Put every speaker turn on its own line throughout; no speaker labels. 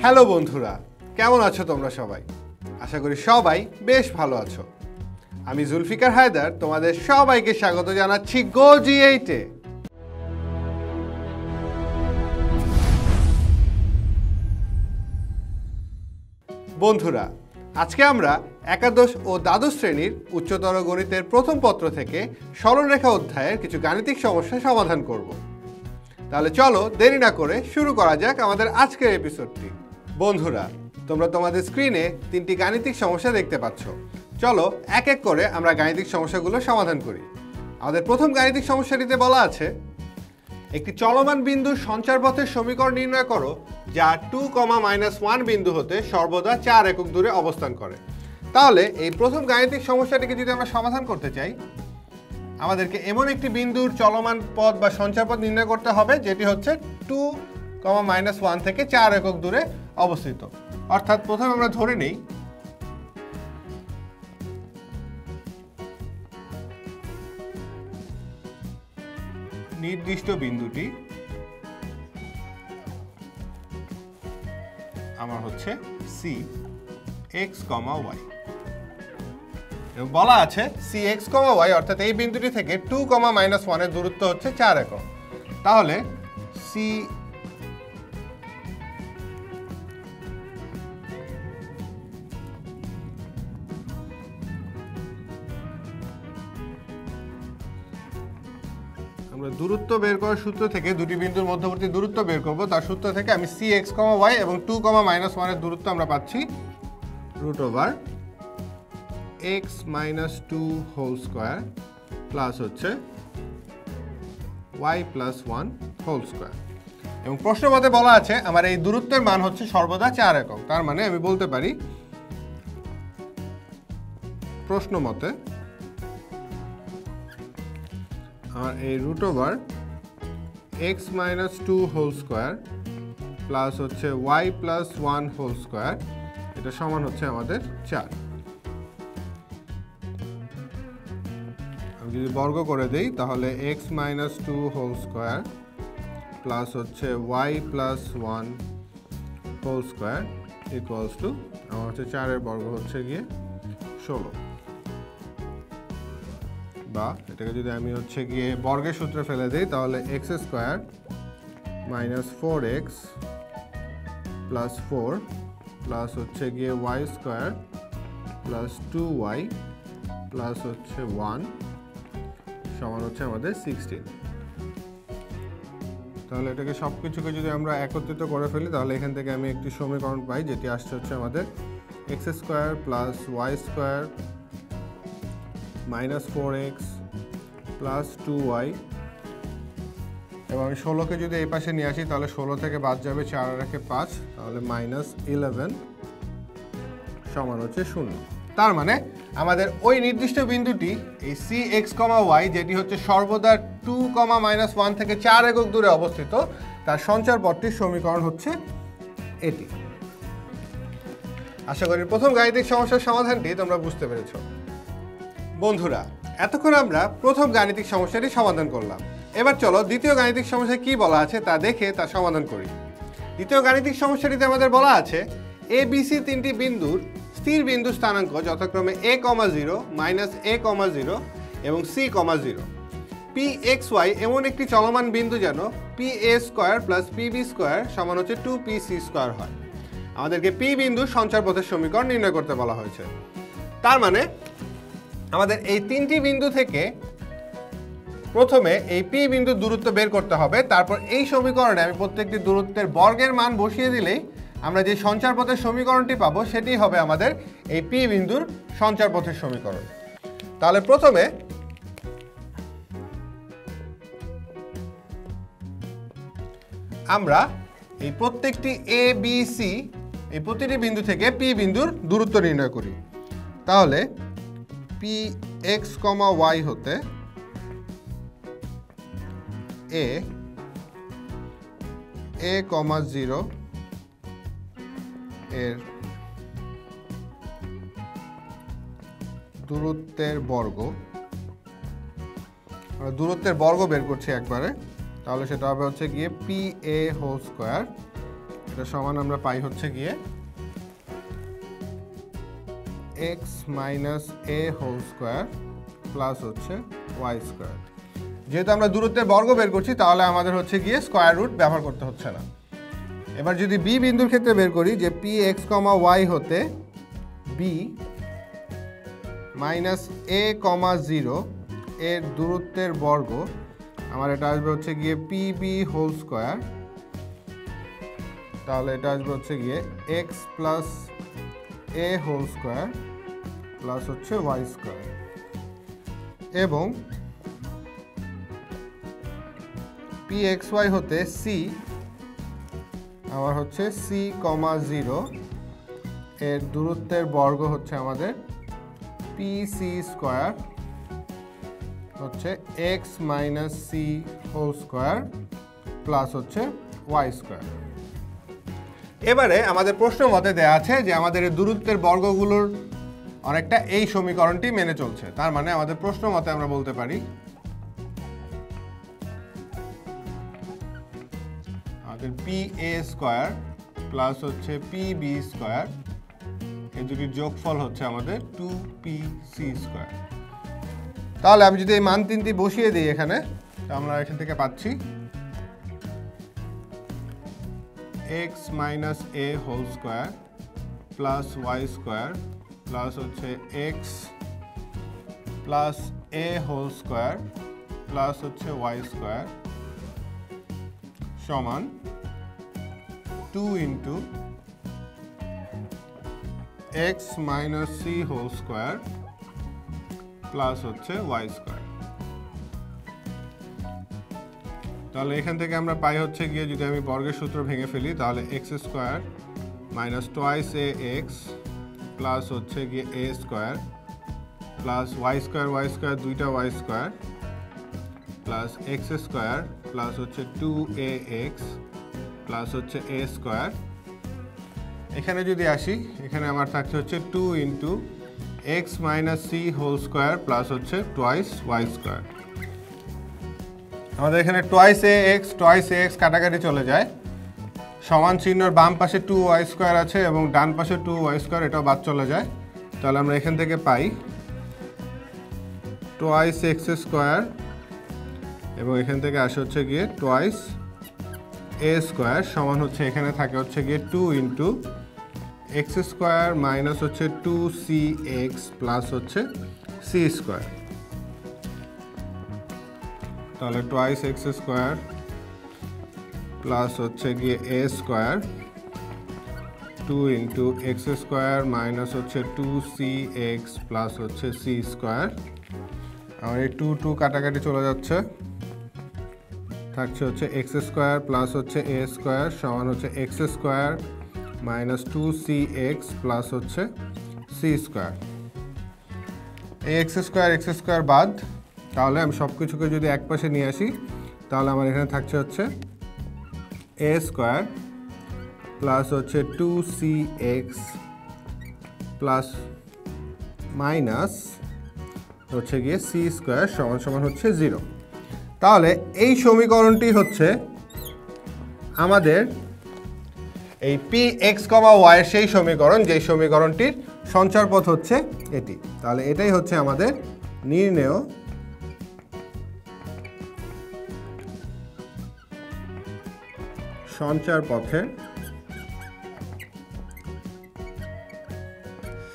Hello বন্ধুরা, কেমন আছো তোমরা সবাই? আশা করি সবাই বেশ ভালো আছো। আমি জুলফিকার হায়দার তোমাদের সবাইকে স্বাগত জানাচ্ছি গো জি8-এ। বন্ধুরা, আজকে আমরা একাদশ ও দ্বাদশ শ্রেণীর উচ্চতর গণিতের প্রথম পত্র থেকে সরলরেখা অধ্যায়ের কিছু গাণিতিক সমস্যা সমাধান করব। তাহলে চলো দেরি না করে শুরু করা যাক আমাদের আজকের এপিসোডটি। বন্ধুরা, তোমরা তোমাদের স্ক্রিনে তিনটি গাণিতিক সমস্যা দেখতে পাচ্ছ। চলো এক এক করে আমরা গাণিতিক সমস্যাগুলো সমাধান করি। আমাদের প্রথম গাণিতিক সমস্যাটিতে বলা আছে, একটি চলমান বিন্দুর সঞ্চারপথের সমীকরণ নির্ণয় করো যা 2,-1 বিন্দু হতে সর্বদা 4 একক দূরে অবস্থান করে। তাহলে এই প্রথম গাণিতিক সমস্যাটিকে যদি আমরা সমাধান করতে চাই, আমাদেরকে এমন একটি বিন্দুর চলমান পথ বা সঞ্চারপথ নির্ণয় করতে হবে যেটি হচ্ছে 2,-1 থেকে 4 একক দূরে অবস্থিত। অর্থাৎ প্রথমে আমরা ধরে নেই নির্দিষ্ট বিন্দুটি আমার হচ্ছে CX, Y এবং বলা আছে CX, Y অর্থাৎ এই বিন্দুটি থেকে 2,-1 এর দূরত্ব হচ্ছে 4 একক। তাহলে আমরা দূরত্ব বের করার সূত্র থেকে দুটি বিন্দুর মধ্যবর্তী দূরত্ব বের করব। তার সূত্র থেকে আমি CX, Y এবং 2,-1 এর দূরত্ব আমরা পাচ্ছি √x - 2 হোল স্কয়ার প্লাস হচ্ছে y + 1 হোল স্কয়ার। এবং প্রশ্নমতে বলা আছে আমার এই দূরত্বের মান হচ্ছে সর্বদা 4 একক। তার মানে আমি বলতে পারি প্রশ্নমতে আর এই √x - 2 হোল স্কয়ার প্লাস হচ্ছে y + 1 হোল স্কয়ার, এটা সমান হচ্ছে আমাদের 4। আমি যদি বর্গ করে দেই তাহলে x - 2 হোল স্কয়ার প্লাস হচ্ছে y + 1 whole square equals to আমার হচ্ছে 4 এর বর্গ হচ্ছে গিয়ে 16। বা এটাকে যদি আমি হচ্ছে গিয়ে বর্গের সূত্রে ফেলে দিই তাহলে x² - 4x + 4 প্লাস হচ্ছে গিয়ে y² + 2y প্লাস হচ্ছে 1 সমান হচ্ছে আমাদের 16। তাহলে এটাকে সব কিছুকে যদি আমরা একত্রিত করে ফেলি তাহলে এখান থেকে আমি একটি সমীকরণ পাই যেটি আসছে হচ্ছে আমাদের x² + y² -4x plus 2y এবং আমি 16কে যদি এই পাশে নিয়ে আসি তাহলে 16 থেকে বাদ যাবে 4 আর 5, তাহলে -11 সমান হচ্ছে 0। তার মানে আমাদের ওই নির্দিষ্ট বিন্দুটি এই CX, Y যেটি হচ্ছে সর্বদা 2,-1 থেকে 4 একক দূরে অবস্থিত, তার সঞ্চারপথটির সমীকরণ হচ্ছে এটি। আশা করি প্রথম গাণিতিক সমস্যার সমাধানটি তোমরা বুঝতে পেরেছো। বন্ধুরা, এতক্ষণ আমরা প্রথম গাণিতিক সমস্যাটি সমাধান করলাম। এবার চলো দ্বিতীয় গাণিতিক সমস্যায় কি বলা আছে তা দেখে তা সমাধান করি। দ্বিতীয় গাণিতিক সমস্যাটিতে আমাদের বলা আছে ABC তিনটি বিন্দুর স্থির বিন্দু স্থানাঙ্ক যথাক্রমে a, 0, -a, 0 এবং c, 0। PXY এমন একটি চলমান বিন্দু যেন PA² + PB² সমান হচ্ছে 2PC² হয়। আমাদেরকে P বিন্দুর সঞ্চারপথের সমীকরণ নির্ণয় করতে বলা হয়েছে। তার মানে আমাদের এই তিনটি বিন্দু থেকে প্রথমে এই P বিন্দুর দূরত্ব বের করতে হবে। তারপর এই সমীকরণে আমি প্রত্যেকটি দূরত্বের বর্গের মান বসিয়ে দিলেই আমরা যে সঞ্চারপথের সমীকরণটি পাবো সেটি হবে আমাদের এই P বিন্দুর সঞ্চারপথের সমীকরণ। তাহলে প্রথমে আমরা এই প্রত্যেকটি ABC এই প্রতিটি বিন্দু থেকে P বিন্দুর দূরত্ব নির্ণয় করি। তাহলে PX, Y হতে A, 0 এর দূরত্বের বর্গ, দূরত্বের বর্গ বের করছি একবারে, তাহলে সেটা হবে হচ্ছে গিয়ে PA হোল স্কয়ার এটা সমান আমরা পাই হচ্ছে গিয়ে x minus a whole square plus হচ্ছে y স্কোয়ার। যেহেতু আমরা দূরত্বের বর্গ বের করছি তাহলে আমাদের হচ্ছে গিয়ে স্কোয়ার রুট ব্যবহার করতে হচ্ছে না। এবার যদি বি বিন্দুর ক্ষেত্রে বের করি যে পি এক্স কমা ওয়াই হতে বি মাইনাস এ কমা 0 এর দূরত্বের বর্গ, আমার এটা আসবে হচ্ছে গিয়ে পি বি হোল স্কোয়ার, তাহলে এটা আসবে হচ্ছে গিয়ে এক্স প্লাস এ হোল স্কোয়ার প্লাস হচ্ছে ওয়াই স্কোয়ার। এবং পি এক্স ওয়াই হতে সি আমার হচ্ছে সি কমা 0 এর দূরত্বের বর্গ হচ্ছে আমাদের পি সি স্কোয়ার হচ্ছে x minus c whole square plus হচ্ছে ওয়াই স্কোয়ার। এবারে আমাদের প্রশ্ন মতে দেওয়া আছে যে আমাদের এই দূরত্বের বর্গগুলোর অনেকটা এই সমীকরণটি মেনে চলছে। তার মানে আমাদের প্রশ্ন মতে আমরা বলতে পারি আমাদের পি এ স্কোয়ার প্লাস হচ্ছে পি বি স্কোয়ার এই দুটির যোগফল হচ্ছে আমাদের 2pc স্কোয়ার। তাহলে আমি যদি এই মান তিনটি বসিয়ে দিই এখানে, আমরা এখান থেকে পাচ্ছি x minus a whole square plus y square plus হচ্ছে x plus a whole square plus হচ্ছে ওয়াই স্কোয়ার সমান 2 into x minus c whole square plus হচ্ছে ওয়াই স্কোয়ার। তাহলে এখান থেকে আমরা পাই হচ্ছে গিয়ে যদি আমি বর্গের সূত্র ভেঙে ফেলি তাহলে x square minus twice a x plus হচ্ছে গিয়ে এ স্কোয়ার প্লাস ওয়াই স্কোয়ার দুইটা y square plus x square plus হচ্ছে 2ax প্লাস হচ্ছে এ স্কোয়ার। এখানে যদি আসি এখানে আমার থাকছে হচ্ছে 2 into x minus c whole square plus হচ্ছে টোয়াইস ওয়াই স্কোয়ার। আমাদের এখানে টোয়াইস এ এক্স কাটাকাটি চলে যায়, সমান চিহ্নর বাম পাশে 2y স্কোয়ার আছে এবং ডান পাশে 2y স্কোয়ার, এটাও বাদ চলে যায়। তাহলে আমরা এখান থেকে পাই টোয়াইস এক্স স্কোয়ার এবং এখান থেকে আসে হচ্ছে গিয়ে টোয়াইস এ স্কোয়ার সমান হচ্ছে এখানে থাকে হচ্ছে গিয়ে 2 ইন্টু এক্স স্কোয়ার মাইনাস হচ্ছে 2cx প্লাস হচ্ছে সি স্কোয়ার। তাহলে টোয়াইস এক্স স্কোয়ার প্লাস হচ্ছে গিয়ে এ square 2 into X square minus হচ্ছে 2cx প্লাস হচ্ছে সি স্কোয়ার। আর এই 2 কাটাকাটি চলে যাচ্ছে, থাকছে হচ্ছে এক্স স্কোয়ার প্লাস হচ্ছে এ স্কোয়ার সমান হচ্ছে x square minus 2cx plus হচ্ছে সি স্কোয়ার। এই এক্স স্কোয়ার বাদ, তাহলে আমি সব কিছুকে যদি এক পাশে নিয়ে আসি তাহলে আমার এখানে থাকছে হচ্ছে এ স্কোয়ার প্লাস হচ্ছে 2cx প্লাস মাইনাস হচ্ছে গিয়ে সি স্কোয়ার সমান সমান হচ্ছে 0। তাহলে এই সমীকরণটি হচ্ছে আমাদের এই পি এক্স কমা ওয়াই এর সেই সমীকরণ, যেই সমীকরণটির সঞ্চার পথ হচ্ছে এটি। তাহলে এটাই হচ্ছে আমাদের নির্ণেয় সঞ্চার পথের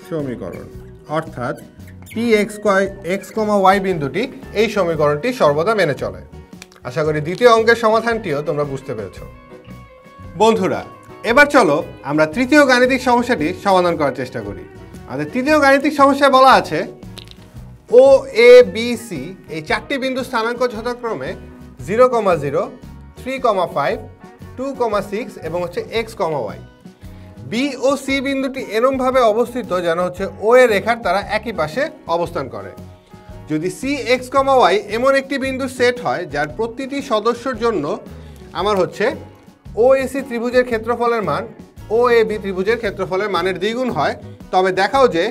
সমীকরণ, অর্থাৎ পি এক্স কমা ওয়াই বিন্দুটি এই সমীকরণটি সর্বদা মেনে চলে। আশা করি দ্বিতীয় অঙ্কের সমাধানটিও তোমরা বুঝতে পেরেছ। বন্ধুরা, এবার চলো আমরা তৃতীয় গাণিতিক সমস্যাটি সমাধান করার চেষ্টা করি। আমাদের তৃতীয় গাণিতিক সমস্যায় বলা আছে ও এ বি সি এই চারটি বিন্দু স্থানাঙ্ক যথাক্রমে 0,0, 3,5, 2,6 এবং হচ্ছে এক্স কমা ওয়াই। বি ও সি বিন্দুটি এরমভাবে অবস্থিত যেন হচ্ছে ও এর রেখার তারা একই পাশে অবস্থান করে। যদি সি এক্স কমা ওয়াই এমন একটি বিন্দুর সেট হয় যার প্রতিটি সদস্যর জন্য আমার হচ্ছে ও এ সি ত্রিভুজের ক্ষেত্রফলের মান ও এ বি ত্রিভুজের ক্ষেত্রফলের মানের দ্বিগুণ হয়, তবে দেখাও যে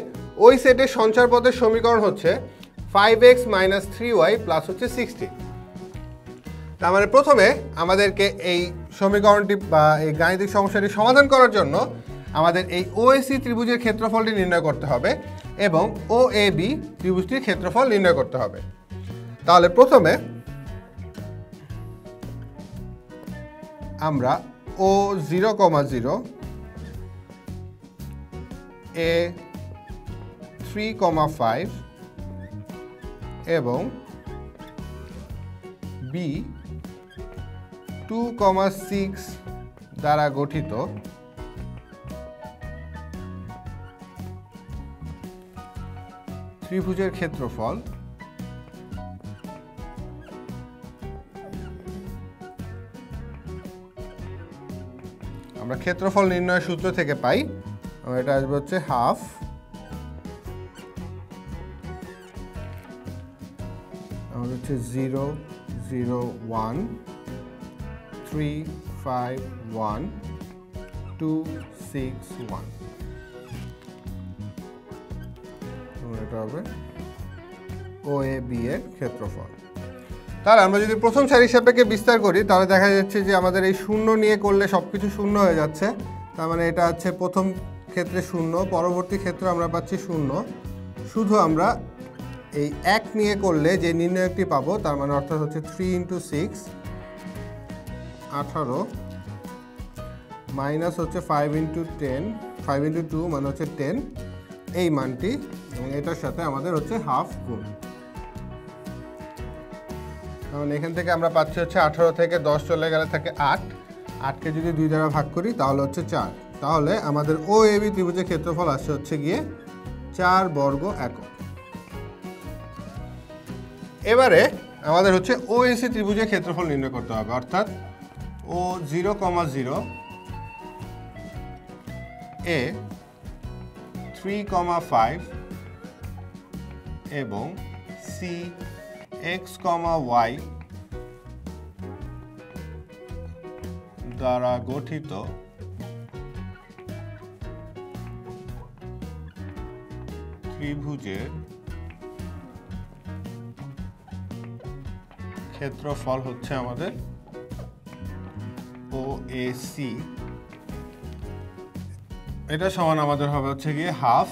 ওই সেটের সঞ্চার পথের সমীকরণ হচ্ছে 5x - 3y প্লাস হচ্ছে 60। তার মানে প্রথমে আমাদেরকে এই সমীকরণটি বা এই গাণিতিক সমস্যাটি সমাধান করার জন্য আমাদের এই ওএসি ত্রিভুজের ক্ষেত্রফলটি নির্ণয় করতে হবে এবং ওএবি ত্রিভুজটির ক্ষেত্রফল নির্ণয় করতে হবে। তাহলে প্রথমে আমরা O0,0 এ 3,5 এবং বি 2,6 দ্বারা গঠিত ত্রিভুজের ক্ষেত্রফল আমরা ক্ষেত্রফল নির্ণয় সূত্র থেকে পাই। এটা আসবে হচ্ছে হাফ আমাদের হচ্ছে 0, 0, 1, 3, 5, 1, 2, 6, 1। এটা হবে OAB এর ক্ষেত্রফল। তাহলে আমরা যদি প্রথম সারির সাপেক্ষে বিস্তার করি তাহলে দেখা যাচ্ছে যে আমাদের এই শূন্য নিয়ে করলে সব কিছু শূন্য হয়ে যাচ্ছে। তার মানে এটা হচ্ছে প্রথম ক্ষেত্রে শূন্য, পরবর্তী ক্ষেত্রে আমরা পাচ্ছি শূন্য। শুধু আমরা এই 1 নিয়ে করলে যে নির্ণয়কটি পাবো তার মানে অর্থাৎ হচ্ছে 3 × 6 18 মাইনাস হচ্ছে 5 × 10 5 × 2 মানে হচ্ছে 10 এই মানটি, এবং এটার সাথে আমাদের হচ্ছে হাফ গুণ। তাহলে এখান থেকে আমরা পাচ্ছি হচ্ছে 18 থেকে 10 চলে গেলে থাকে 8, 8কে যদি 2 দ্বারা ভাগ করি তাহলে হচ্ছে 4। তাহলে আমাদের OAB ত্রিভুজের ক্ষেত্রফল আসছে হচ্ছে গিয়ে 4 বর্গ একক। এবারে আমাদের হচ্ছে OAC ত্রিভুজের ক্ষেত্রফল নির্ণয় করতে হবে, অর্থাৎ O0,0 এ 3,5 এবং C x, y দ্বারা গঠিত ত্রিভুজের ক্ষেত্রফল হচ্ছে আমাদের OAC। এটা সমান আমাদের হবে হচ্ছে গিয়ে হাফ,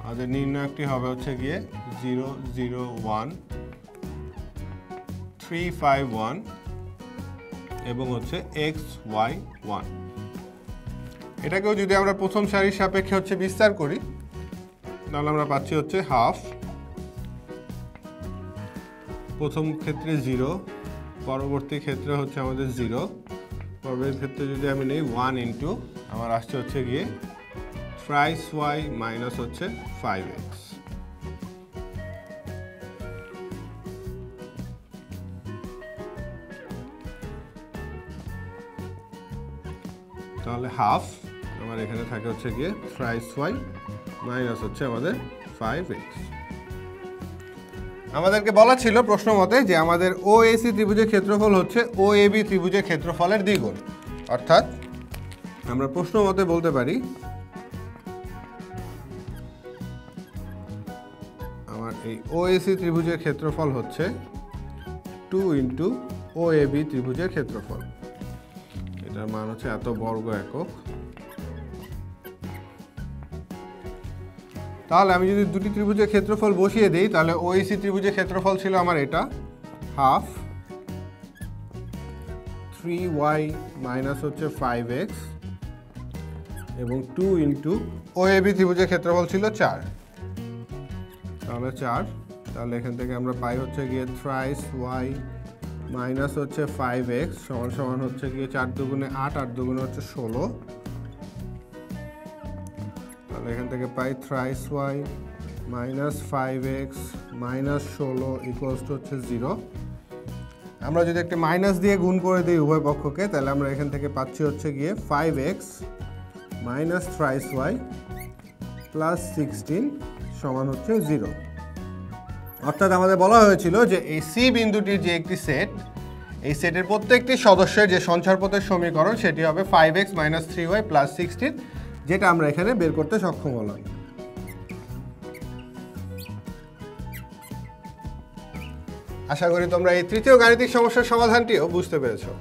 আমাদের নির্ণয়কটি হবে হচ্ছে গিয়ে 0, 0, 1, 3, 5, 1 এবং হচ্ছে x, y, 1। এটাকেও যদি আমরা প্রথম সারির সাপেক্ষে হচ্ছে বিস্তার করি তাহলে আমরা পাচ্ছি হচ্ছে হাফ, প্রথম ক্ষেত্রে 0, পরবর্তী ক্ষেত্রে হচ্ছে আমাদের 0, পরবর্তী ক্ষেত্রে যদি আমি নেই 1 ইন্টু আমার আসছে হচ্ছে গিয়ে থ্রাইস y মাইনাস হচ্ছে 5x। তাহলে হাফ আমার এখানে থাকে হচ্ছে গিয়ে থ্রাইস y মাইনাস হচ্ছে আমাদের 5x। আমাদেরকে বলা ছিল প্রশ্ন মতে যে আমাদের OAC ত্রিভুজের ক্ষেত্রফল হচ্ছে OAB ত্রিভুজের ক্ষেত্রফলের দ্বিগুণ, অর্থাৎ আমরা প্রশ্ন মতে বলতে পারি আমার এই OAC ত্রিভুজের ক্ষেত্রফল হচ্ছে 2 × OAB ত্রিভুজের ক্ষেত্রফল। এটার মান হচ্ছে এত বর্গ একক। তাহলে আমি যদি দুটি ত্রিভুজের ক্ষেত্রফল বসিয়ে দিই তাহলে OAC ত্রিভুজের ক্ষেত্রফল ছিল আমার এটা হাফ 3y মাইনাস হচ্ছে 5x এবং 2 × OAB ত্রিভুজের ক্ষেত্রফল ছিল 4, তাহলে 4। তাহলে এখান থেকে আমরা পাই হচ্ছে গিয়ে থ্রাইস y মাইনাস হচ্ছে 5x সমান সমান হচ্ছে গিয়ে 4 দুগুণে 8, 8 দুগুণে হচ্ছে 16। তাহলে এখান থেকে পাই thrice y minus 5x minus 16 equals to হচ্ছে 0। আমরা যদি একটা মাইনাস দিয়ে গুণ করে দিই উভয় পক্ষকে তাহলে আমরা এখান থেকে পাচ্ছি হচ্ছে গিয়ে 5x minus thrice y plus 16 সমান হচ্ছে 0। অর্থাৎ আমাদের বলা হয়েছিল যে এই C বিন্দুটির যে একটি সেট, এই সেটের প্রত্যেকটি সদস্যের যে সঞ্চারপথের সমীকরণ সেটি হবে 5x মাইনাস 3y প্লাস 16, যেটা আমরা এখানে বের করতে সক্ষম হলাম। আশা করি তোমরা এই তৃতীয় গাণিতিক সমস্যার সমাধানটিও বুঝতে পেরেছো।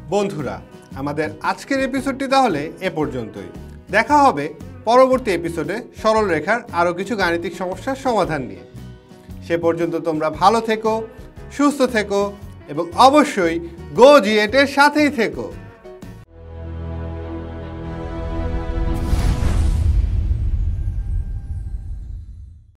বন্ধুরা, আমাদের আজকের এপিসোডটি তাহলে এ পর্যন্তই। দেখা হবে পরবর্তী এপিসোডে সরল রেখার আরও কিছু গাণিতিক সমস্যার সমাধান নিয়ে। সে পর্যন্ত তোমরা ভালো থেকো, সুস্থ থেকো এবং অবশ্যই গো জি8 এর সাথেই থেকো।